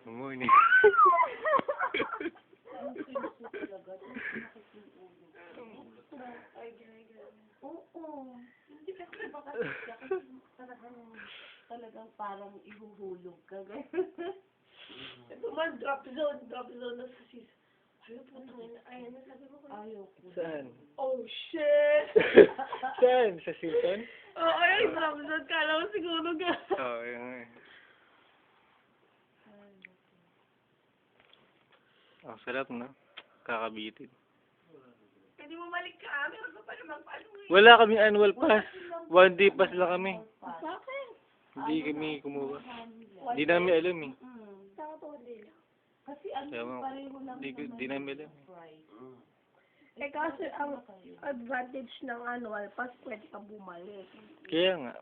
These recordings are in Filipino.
Morning. Oo. Hindi kasi baka talagang parang ihuhulog ka. Ito man, drop zone na sa sis. Ayaw po, ayan na sabi mo ko. Ayaw po. Saan? Oh, shit! Saan? Sa Silton? Oo, ayun, drop zone. Kala mo siguro ka. Oo, yun nga eh. Ang sarap, no? Kakabitin. Hindi mo malik ka. Meron ka pa naman paano eh. Wala kaming annual pass. 1 day pass lang kami. Bakit? Hindi kami kumuha. Hindi namin alam eh. Saka po din. Kasi ano, Ewan ko. pareho lang Di namin alam eh. Eh kasi ang advantage ng annual pass, pwede ka bumalik. Kaya nga.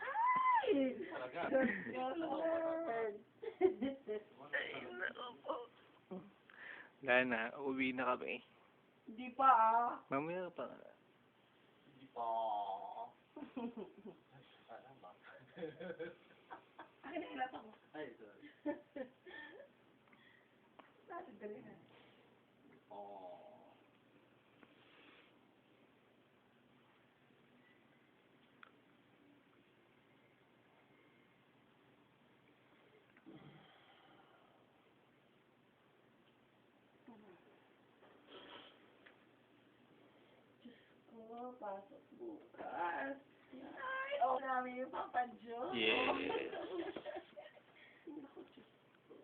Ay! Good God. Wala na. Uwi na kami. Hindi pa ah. Mamaya pa. Akin na ilat ako. Ay, sorry. Dali na. Oh, pasok bukas. Ay, oh, namin yung Papa Joe. Yeah. Naku, Diyos ko.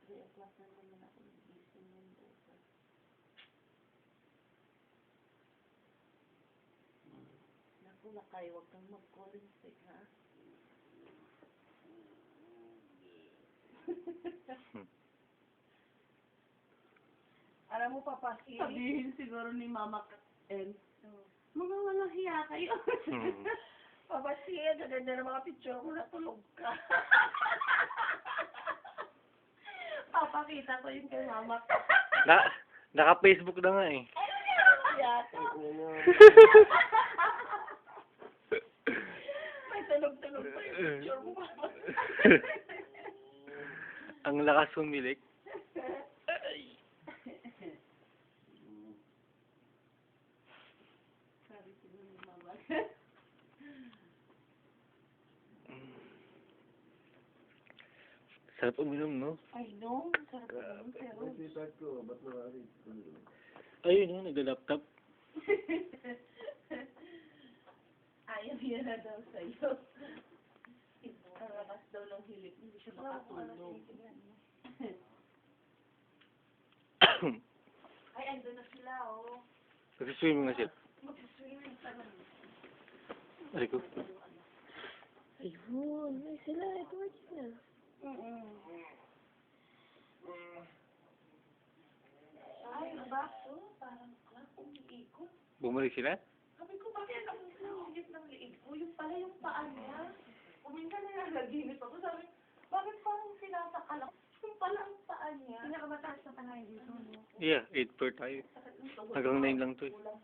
Kaya class na naman ako nagising yung bukas. Naku, Lakay, huwag kang mag-calling sick, ha? Alam mo, Papa, sabihin siguro ni Mama Kat-en, mga walang hiya kayo. Papa, siya, gaganda ng mga picture ko, natulog ka. Papakita ko yun kay Mama. Naka-Facebook na nga eh. Yata. May tulog-tulog pa yung picture mo, Papa. Ang lakas humilik. Sabi siguro ni Mama. Sarap uminom, no? Ay, no. Sarap naman, pero... Ay, sweetheart ko, ba't nakari? Ayun, no? Nagla-laptop. Ayaw niya na daw sa'yo. Ang lakas daw ng hilik, hindi siya makatulog. Ay, andun na sila, oh. Nag-swimming na siya. Mag-swimming pa naman. Ay ko. Ayun, ay sila, ito sila. Ay, ang baso, parang umiikot. Bumalik sila? Sabi ko, bakit ang higit ng liig ko? Yung pala yung paa niya. Kuminsan na nalaginip ako. Sabi, bakit parang sinasakal ako? Yung pala ang paa niya. Pinakamataas na tanay dito, no? Yeah, 8 per tayo. Hanggang 9 lang to eh. Kulang